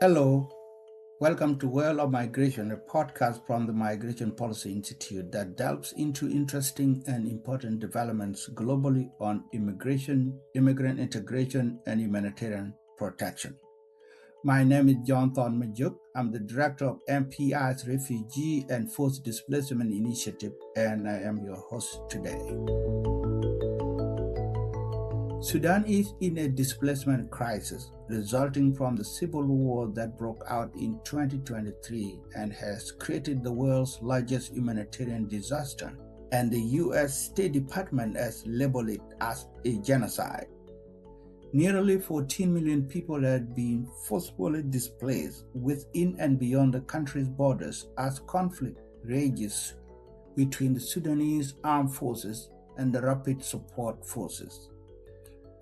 Hello, welcome to World of Migration, a podcast from the Migration Policy Institute that delves into interesting and important developments globally on immigration, immigrant integration, and humanitarian protection. My name is Thon Majok. I'm the director of MPI's Refugee and Forced Displacement Initiative, and I am your host today. Sudan is in a displacement crisis resulting from the civil war that broke out in 2023 and has created the world's largest humanitarian disaster, and the U.S. State Department has labeled it as a genocide. Nearly 14 million people have been forcibly displaced within and beyond the country's borders as conflict rages between the Sudanese armed forces and the Rapid Support Forces.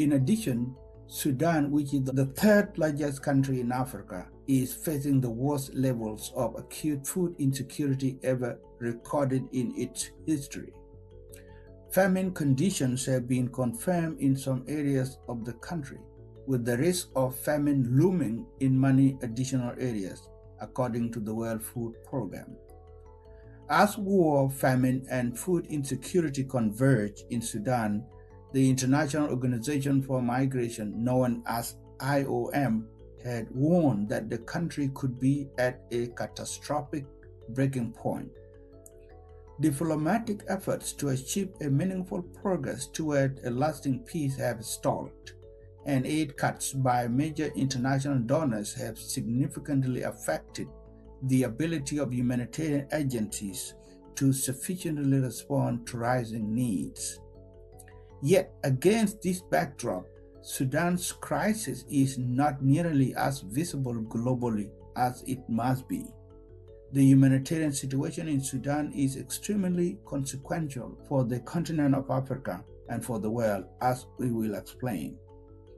In addition, Sudan, which is the third largest country in Africa, is facing the worst levels of acute food insecurity ever recorded in its history. Famine conditions have been confirmed in some areas of the country, with the risk of famine looming in many additional areas, according to the World Food Programme. As war, famine, and food insecurity converge in Sudan, the International Organization for Migration, known as IOM, had warned that the country could be at a catastrophic breaking point. Diplomatic efforts to achieve a meaningful progress toward a lasting peace have stalled, and aid cuts by major international donors have significantly affected the ability of humanitarian agencies to sufficiently respond to rising needs. Yet, against this backdrop, Sudan's crisis is not nearly as visible globally as it must be. The humanitarian situation in Sudan is extremely consequential for the continent of Africa and for the world, as we will explain.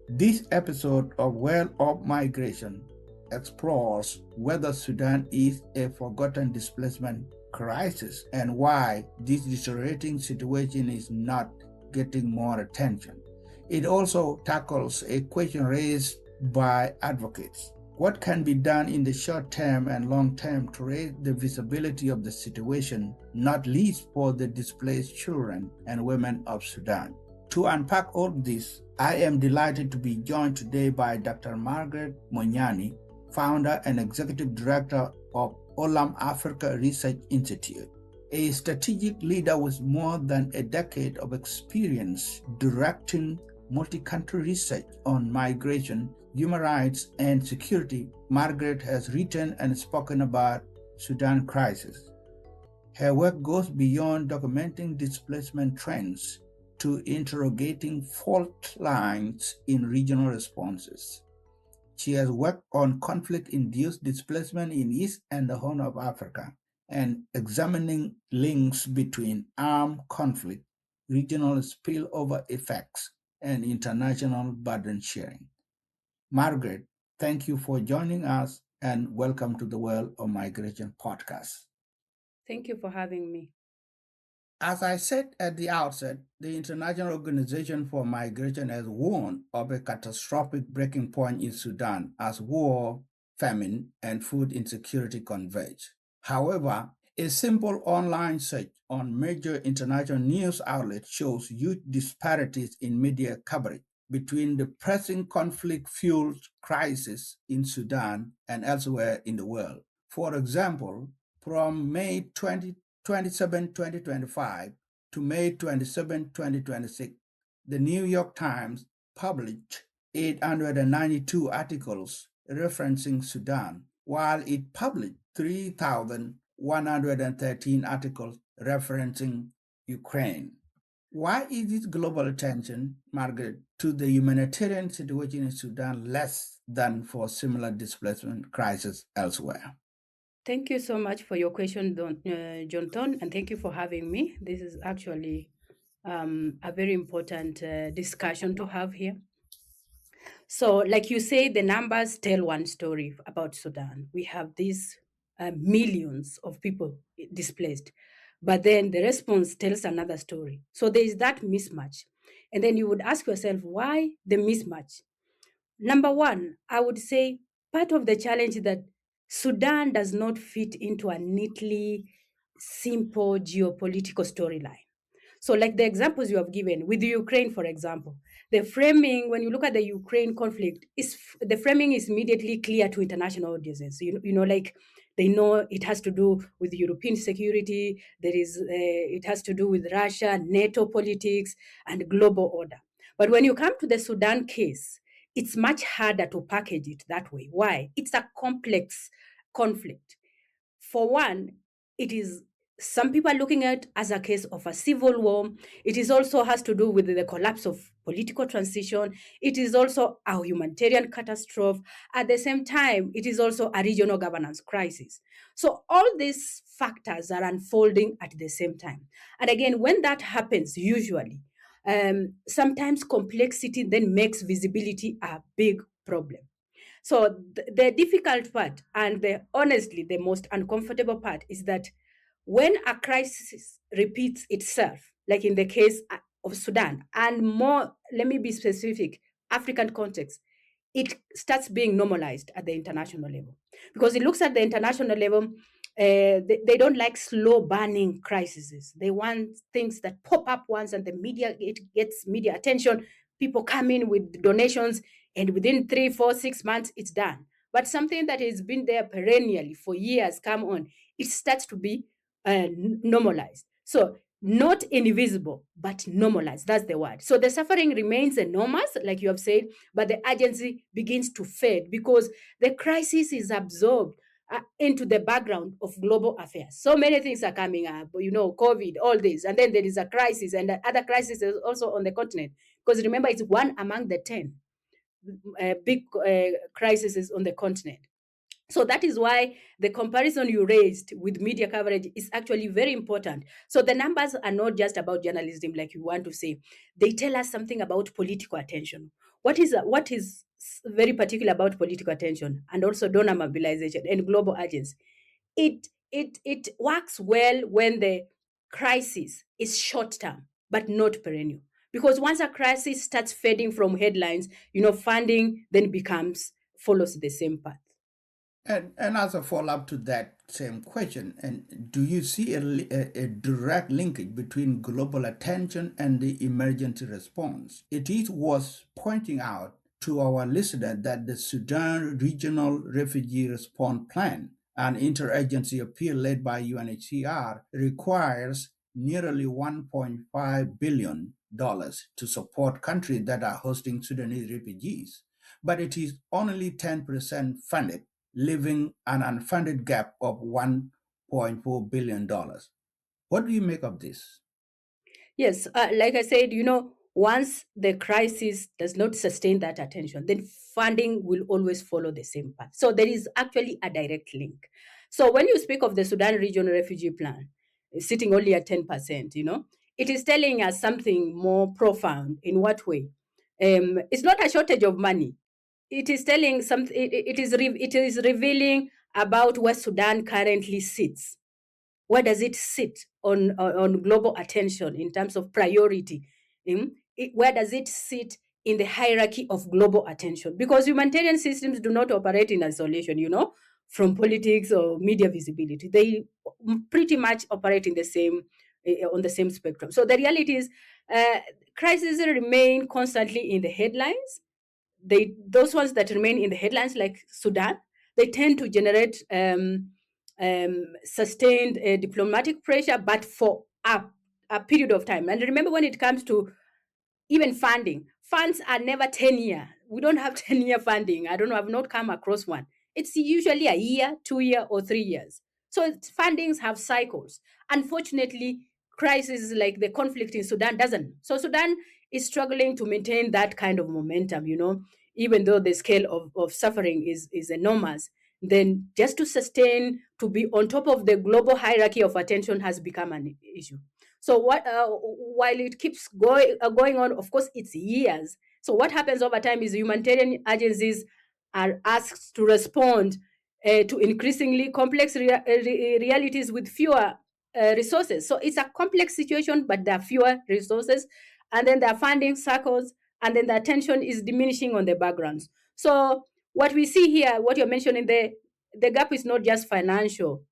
This episode of World of Migration explores whether Sudan is a forgotten displacement crisis and why this deteriorating situation is not getting more attention. It also tackles a question raised by advocates. What can be done in the short term and long term to raise the visibility of the situation, not least for the displaced children and women of Sudan? To unpack all this, I am delighted to be joined today by Dr. Margaret Monyani, founder and executive director of OLAM Africa Research Institute, a strategic leader with more than a decade of experience directing multi-country research on migration, human rights, and security. Margaret has written and spoken about Sudan crisis. Her work goes beyond documenting displacement trends to interrogating fault lines in regional responses. She has worked on conflict-induced displacement in East and the Horn of Africa, and examining links between armed conflict, regional spillover effects, and international burden sharing. Margaret, thank you for joining us and welcome to the World of Migration podcast. Thank you for having me. As I said at the outset, the International Organization for Migration has warned of a catastrophic breaking point in Sudan as war, famine, and food insecurity converge. However, a simple online search on major international news outlets shows huge disparities in media coverage between the pressing conflict-fueled crisis in Sudan and elsewhere in the world. For example, from May 27, 2025 to May 27, 2026, the New York Times published 892 articles referencing Sudan, while it published 3,113 articles referencing Ukraine. Why is this global attention, Margaret, to the humanitarian situation in Sudan less than for similar displacement crises elsewhere? Thank you so much for your question, John Thon, and thank you for having me. This is actually a very important discussion to have here. So, like you say, the numbers tell one story about Sudan. We have these millions of people displaced, but then the response tells another story. So, there is that mismatch. And then you would ask yourself, why the mismatch? Number one, I would say part of the challenge is that Sudan does not fit into a neatly simple geopolitical storyline. So, like the examples you have given with Ukraine, for example, the framing, when you look at the Ukraine conflict, is the framing is immediately clear to international audiences. Like they know it has to do with European security. It has to do with Russia, NATO politics, and global order. But when you come to the Sudan case, it's much harder to package it that way. Why? It's a complex conflict. For one, it is some people are looking at as a case of a civil war. It is also has to do with the collapse of political transition. It is also a humanitarian catastrophe. At the same time, it is also a regional governance crisis. So all these factors are unfolding at the same time. And again, when that happens, usually, sometimes complexity then makes visibility a big problem. So the difficult part and honestly the most uncomfortable part is that when a crisis repeats itself, like in the case of Sudan, and more, let me be specific, African context, it starts being normalized at the international level. Because it looks at the international level, they don't like slow burning crises. They want things that pop up once and the media, it gets media attention. People come in with donations, and within 3, 4, 6 months, it's done. But something that has been there perennially for years, come on, it starts to be normalized. So not invisible, but normalized. That's the word. So the suffering remains enormous, like you have said, but the urgency begins to fade because the crisis is absorbed into the background of global affairs. So many things are coming up, COVID, all this, and then there is a crisis, and the other crisis is also on the continent. Because remember, it's one among the 10 big crises on the continent. So that is why the comparison you raised with media coverage is actually very important. So the numbers are not just about journalism, like you want to say. They tell us something about political attention. What is very particular about political attention and also donor mobilization and global agents? It works well when the crisis is short term but not perennial. Because once a crisis starts fading from headlines, funding then becomes follows the same path. And as a follow up to that same question, and do you see a direct linkage between global attention and the emergency response? It is worth pointing out to our listener that the Sudan Regional Refugee Response Plan, an interagency appeal led by UNHCR, requires nearly $1.5 billion to support countries that are hosting Sudanese refugees. But it is only 10% funded, leaving an unfunded gap of $1.4 billion. What do you make of this? Yes, like I said, once the crisis does not sustain that attention, then funding will always follow the same path. So there is actually a direct link. So when you speak of the Sudan Regional Refugee Plan, sitting only at 10%, it is telling us something more profound. In what way? It's not a shortage of money. It is telling something. It is revealing about where Sudan currently sits. Where does it sit on global attention in terms of priority? Where does it sit in the hierarchy of global attention? Because humanitarian systems do not operate in isolation, from politics or media visibility. They pretty much operate in the same on the same spectrum. So the reality is, uh, crises remain constantly in the headlines. Those ones that remain in the headlines, like Sudan, they tend to generate sustained diplomatic pressure, but for a period of time. And remember, when it comes to even funding, funds are never 10-year. We don't have 10-year funding. I don't know, I've not come across one. It's usually a year, 2 year, or 3 years. So fundings have cycles. Unfortunately, crises like the conflict in Sudan doesn't. So Sudan is struggling to maintain that kind of momentum, even though the scale of suffering is enormous. Then just to sustain, to be on top of the global hierarchy of attention has become an issue. So while it keeps going on, of course, it's years. So what happens over time is humanitarian agencies are asked to respond to increasingly complex realities with fewer resources. So it's a complex situation, but there are fewer resources, and then there are funding circles, and then the attention is diminishing on the backgrounds. So what we see here, what you're mentioning, the gap is not just financial,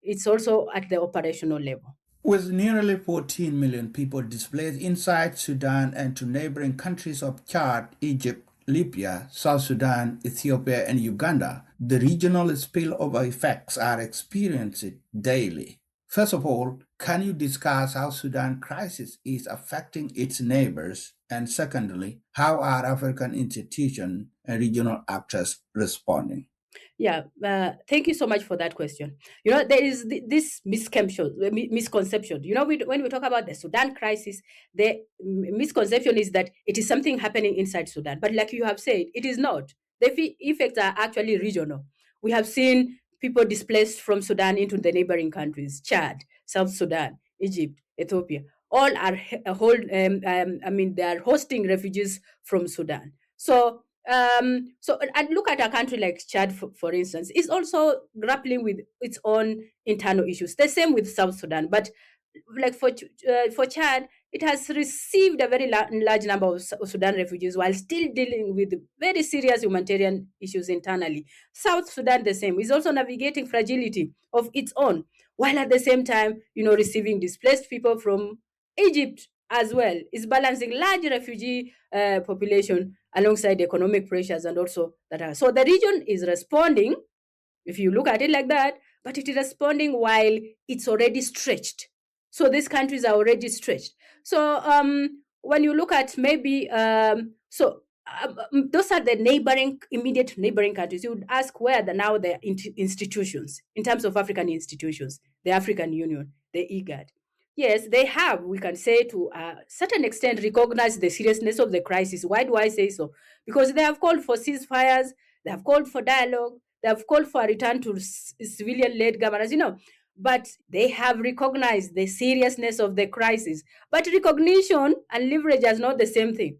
it's also at the operational level. With nearly 14 million people displaced inside Sudan and to neighboring countries of Chad, Egypt, Libya, South Sudan, Ethiopia, and Uganda, the regional spillover effects are experienced daily. First of all, can you discuss how Sudan crisis is affecting its neighbors? And secondly, how are African institutions and regional actors responding? Yeah, thank you so much for that question. There is this misconception. When we talk about the Sudan crisis, the misconception is that it is something happening inside Sudan. But like you have said, it is not. The effects are actually regional. We have seen people displaced from Sudan into the neighboring countries: Chad, South Sudan, Egypt, Ethiopia. All are they are hosting refugees from Sudan. And look at a country like Chad, for instance, is also grappling with its own internal issues. The same with South Sudan, but like for Chad, it has received a very large number of Sudan refugees while still dealing with very serious humanitarian issues internally. South Sudan, the same, is also navigating fragility of its own, while at the same time, receiving displaced people from Egypt as well. Is balancing large refugee population alongside economic pressures and also that are so the region is responding, if you look at it like that, but it is responding while it's already stretched. So these countries are already stretched. So when you look at maybe those are the immediate neighboring countries. You would ask where now the institutions in terms of African institutions, the African Union, the IGAD. Yes, they have, we can say, to a certain extent, recognized the seriousness of the crisis. Why do I say so? Because they have called for ceasefires, they have called for dialogue, they have called for a return to civilian-led governance, but they have recognized the seriousness of the crisis. But recognition and leverage are not the same thing.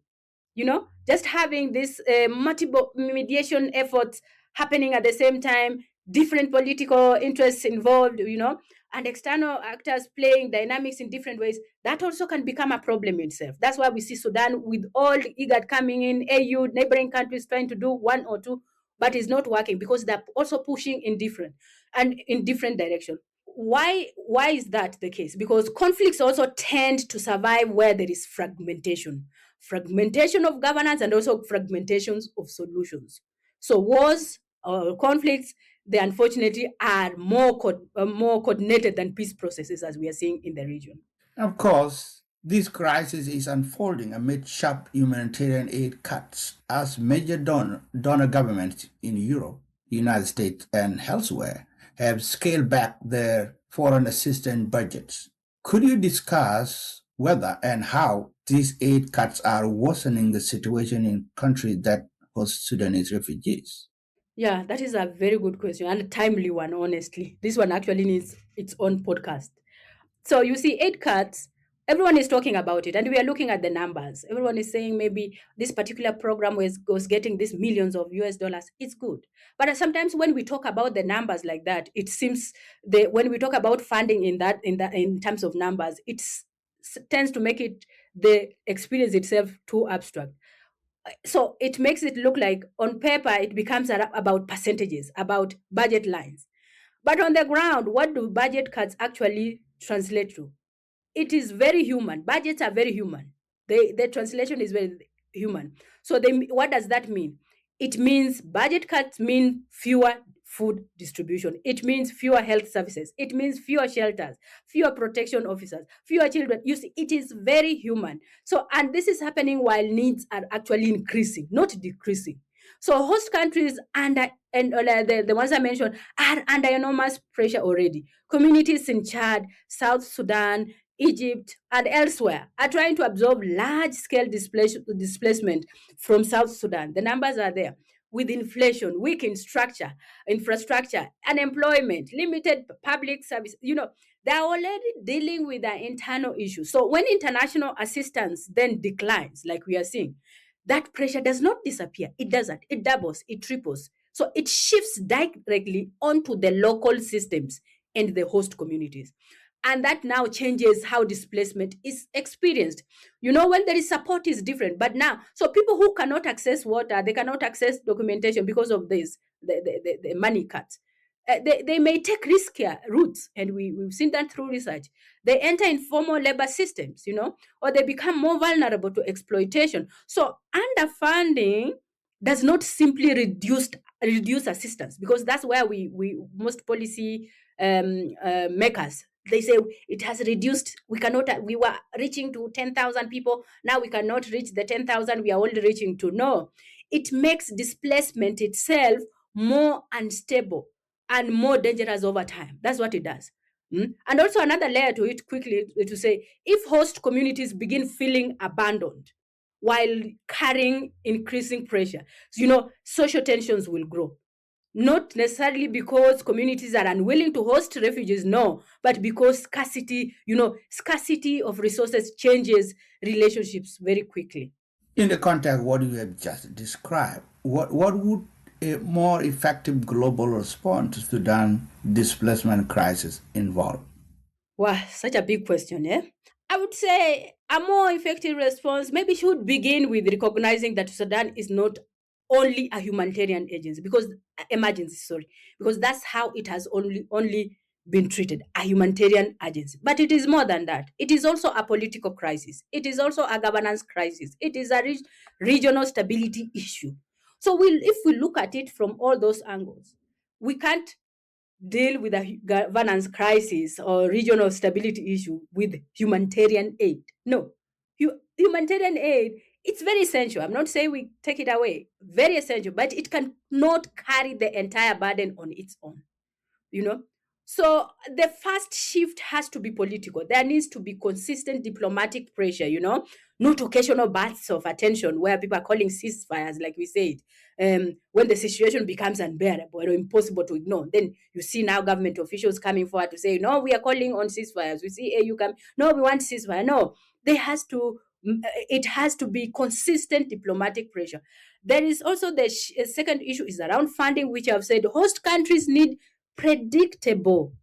Just having this multiple mediation efforts happening at the same time, different political interests involved, and external actors playing dynamics in different ways, that also can become a problem itself. That's why we see Sudan with all IGAD coming in, AU, neighboring countries trying to do one or two, but it's not working because they're also pushing in different direction. Why is that the case? Because conflicts also tend to survive where there is fragmentation of governance and also fragmentations of solutions. So wars or conflicts, they unfortunately are more coordinated than peace processes, as we are seeing in the region. Of course, this crisis is unfolding amid sharp humanitarian aid cuts as major donor governments in Europe, the United States, and elsewhere have scaled back their foreign assistance budgets. Could you discuss whether and how these aid cuts are worsening the situation in countries that host Sudanese refugees? Yeah, that is a very good question and a timely one, honestly. This one actually needs its own podcast. So you see, aid cuts, everyone is talking about it, and we are looking at the numbers. Everyone is saying maybe this particular program was getting this millions of US dollars. It's good. But sometimes when we talk about the numbers like that, it seems when we talk about funding in terms of numbers, it tends to make it the experience itself too abstract. So it makes it look like on paper it becomes about percentages, about budget lines. But on the ground, what do budget cuts actually translate to? It is very human. Budgets are very human. The translation is very human. So what does that mean? It means budget cuts mean fewer food distribution. It means fewer health services. It means fewer shelters, fewer protection officers, fewer children. You see, it is very human. So, and this is happening while needs are actually increasing, not decreasing. So host countries the ones I mentioned are under enormous pressure already. Communities in Chad, South Sudan, Egypt, and elsewhere are trying to absorb large-scale displacement from South Sudan. The numbers are there. With inflation, weak infrastructure, unemployment, limited public service, they're already dealing with their internal issues. So when international assistance then declines, like we are seeing, that pressure does not disappear. It doesn't. It doubles, it triples. So it shifts directly onto the local systems and the host communities. And that now changes how displacement is experienced. When there is support is different, but now, so people who cannot access water, they cannot access documentation because of this, the money cuts. They may take riskier routes, and we've seen that through research. They enter informal labor systems, or they become more vulnerable to exploitation. So underfunding does not simply reduce assistance, because that's where we most policy makers, they say it has reduced. We were reaching to 10,000 people, now we cannot reach the 10,000 we are only reaching to. No, it makes displacement itself more unstable and more dangerous over time. That's what it does. And also another layer to it quickly to say, if host communities begin feeling abandoned while carrying increasing pressure, social tensions will grow. Not necessarily because communities are unwilling to host refugees, no, but because scarcity of resources changes relationships very quickly. In the context of what you have just described, what would a more effective global response to Sudan displacement crisis involve? Wow, such a big question, eh? I would say a more effective response maybe should begin with recognizing that Sudan is not only a humanitarian agency, because emergency, sorry, because that's how it has only been treated, a humanitarian agency. But it is more than that. It is also a political crisis. It is also a governance crisis. It is a regional stability issue. So if we look at it from all those angles, we can't deal with a governance crisis or regional stability issue with humanitarian aid. No, humanitarian aid, it's very essential. I'm not saying we take it away, very essential, but it cannot carry the entire burden on its own you know so the first shift has to be political. There needs to be consistent diplomatic pressure, not occasional bursts of attention where people are calling ceasefires, like we said. When the situation becomes unbearable or impossible to ignore, then you see now government officials coming forward to say, no, we are calling on ceasefires. We see AU come, no, we want ceasefire. No, it has to be consistent diplomatic pressure. There is also the second issue is around funding, which I've said host countries need predictable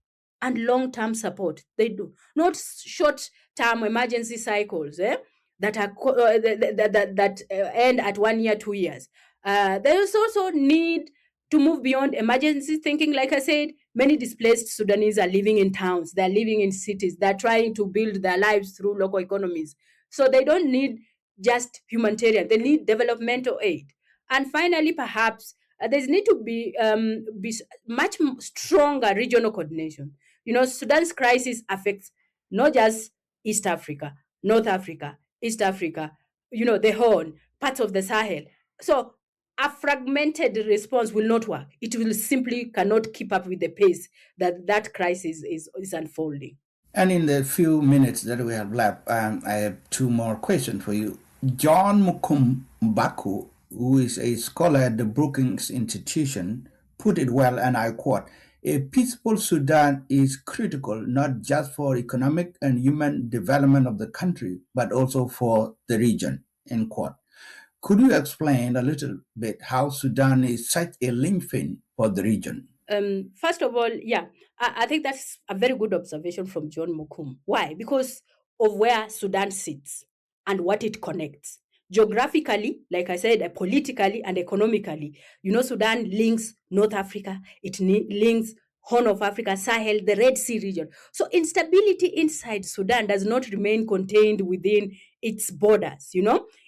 and long-term support. They do not short-term emergency cycles, that are end at 1 year, 2 years. There is also need to move beyond emergency thinking. Like I said, many displaced Sudanese are living in towns, they're living in cities, they're trying to build their lives through local economies. So they don't need just humanitarian, they need developmental aid. And finally, perhaps there need to be much stronger regional coordination. Sudan's crisis affects not just East Africa, North Africa, East Africa, the Horn, parts of the Sahel. So a fragmented response will not work. It will simply cannot keep up with the pace that crisis is unfolding. And in the few minutes that we have left, I have two more questions for you. John Mukumbaku, who is a scholar at the Brookings Institution, put it well, and I quote, a peaceful Sudan is critical not just for economic and human development of the country, but also for the region, end quote. Could you explain a little bit how Sudan is such a linchpin for the region? First of all, yeah, I think that's a very good observation from John Mukum. Why? Because of where Sudan sits and what it connects. Geographically, like I said, politically and economically, Sudan links North Africa, it links Horn of Africa, Sahel, the Red Sea region. So instability inside Sudan does not remain contained within its borders.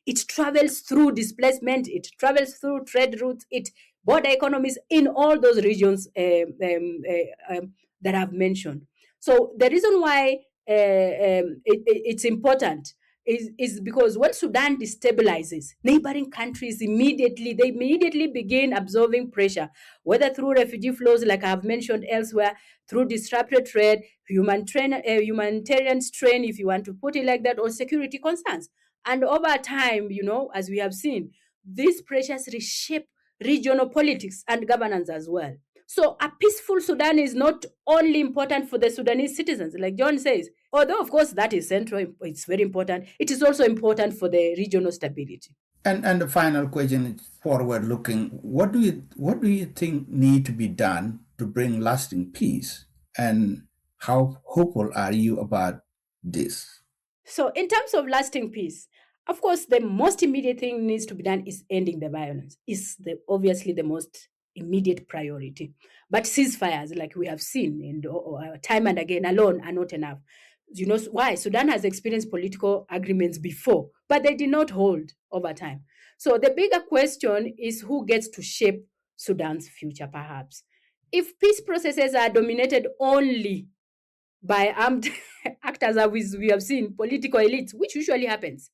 It travels through displacement, it travels through trade routes, it border economies in all those regions that I've mentioned. So the reason why it's important is because when Sudan destabilizes, neighboring countries immediately begin absorbing pressure, whether through refugee flows, like I've mentioned elsewhere, through disrupted trade, humanitarian strain, if you want to put it like that, or security concerns. And over time, as we have seen, these pressures reshape regional politics and governance as well. So a peaceful Sudan is not only important for the Sudanese citizens, like John says, although of course that is central, it's very important. It is also important for the regional stability. And the final question is forward looking. What do you think need to be done to bring lasting peace? And How hopeful are you about this? So, in terms of lasting peace, of course, the most immediate thing needs to be done is ending the violence. Is obviously the most immediate priority. But ceasefires, like we have seen time and again, alone are not enough. You know why? Sudan has experienced political agreements before, but they did not hold over time. So the bigger question is who gets to shape Sudan's future, perhaps. If peace processes are dominated only by armed actors, as we have seen, political elites, which usually happens,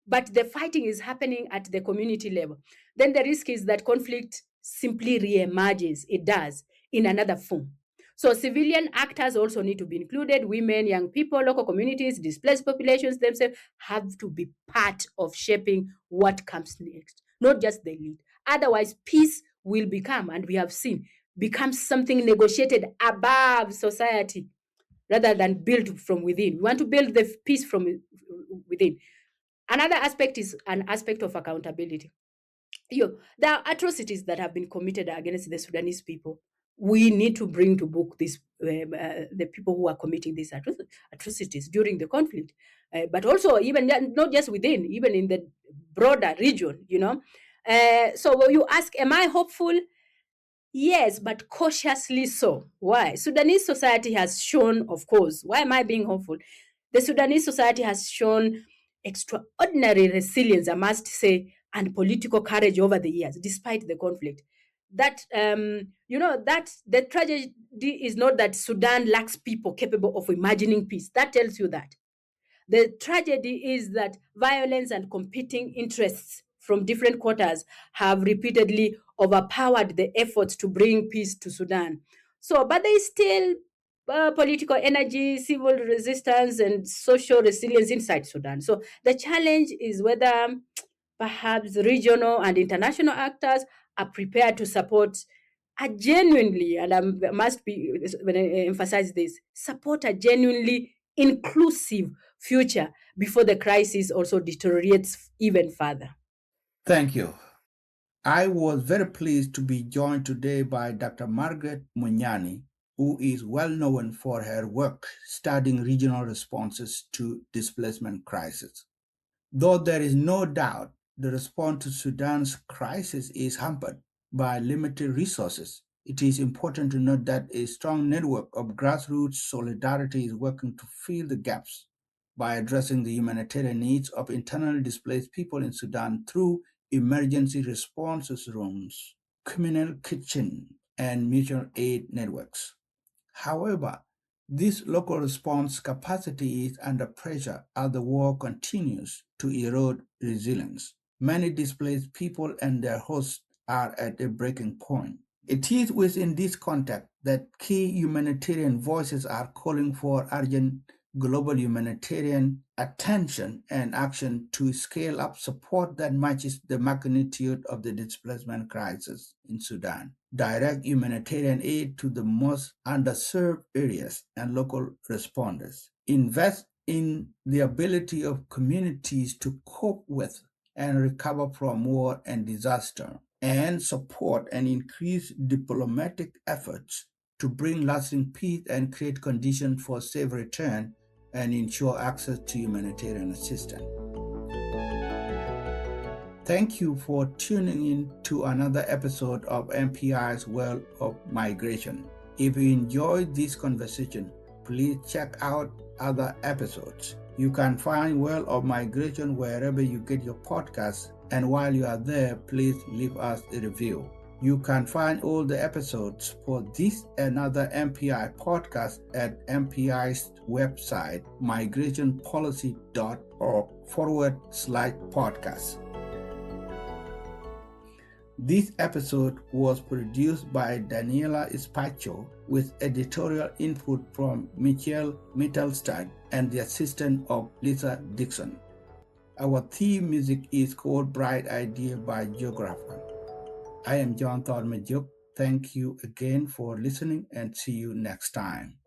but the fighting is happening at the community level, then the risk is that conflict simply re-emerges. It does in another form. So civilian actors also need to be included. Women, young people, local communities, displaced populations themselves have to be part of shaping what comes next, not just the lead. Otherwise, peace will become, and we have seen, becomes something negotiated above society rather than built from within. We want to build the peace from within. Another aspect is an aspect of accountability. There are atrocities that have been committed against the Sudanese people. We need to bring to book the people who are committing these atrocities during the conflict, but also even not just within, even in the broader region. So when you ask, am I hopeful? Yes, but cautiously so. Why? Sudanese society has shown, of course, why am I being hopeful? The Sudanese society has shown extraordinary resilience, I must say, and political courage over the years, despite the conflict. That the tragedy is not that Sudan lacks people capable of imagining peace. That tells you that. The tragedy is that violence and competing interests from different quarters have repeatedly overpowered the efforts to bring peace to Sudan. So, but there is still political energy, civil resistance, and social resilience inside Sudan. So, the challenge is whether perhaps regional and international actors are prepared to support a genuinely, and I must be when I emphasize this, support a genuinely inclusive future before the crisis also deteriorates even further. Thank you. I was very pleased to be joined today by Dr. Margaret Monyani, who is well known for her work studying regional responses to displacement crisis. Though there is no doubt the response to Sudan's crisis is hampered by limited resources, it is important to note that a strong network of grassroots solidarity is working to fill the gaps by addressing the humanitarian needs of internally displaced people in Sudan through emergency responses rooms, communal kitchen, and mutual aid networks. However, this local response capacity is under pressure as the war continues to erode resilience. Many displaced people and their hosts are at a breaking point. It is within this context that key humanitarian voices are calling for urgent global humanitarian attention and action to scale up support that matches the magnitude of the displacement crisis in Sudan. Direct humanitarian aid to the most underserved areas and local responders. Invest in the ability of communities to cope with and recover from war and disaster, and support and increase diplomatic efforts to bring lasting peace and create conditions for safe return and ensure access to humanitarian assistance. Thank you for tuning in to another episode of MPI's World of Migration. If you enjoyed this conversation, please check out other episodes. You can find World of Migration wherever you get your podcasts, and while you are there, please leave us a review. You can find all the episodes for this and other MPI podcasts at MPI's website, migrationpolicy.org/podcast. This episode was produced by Daniela Espacho with editorial input from Michelle Mittelstadt and the assistant of Lisa Dixon. Our theme music is called Bright Idea by Geographer. I am Thon Majok. Thank you again for listening and see you next time.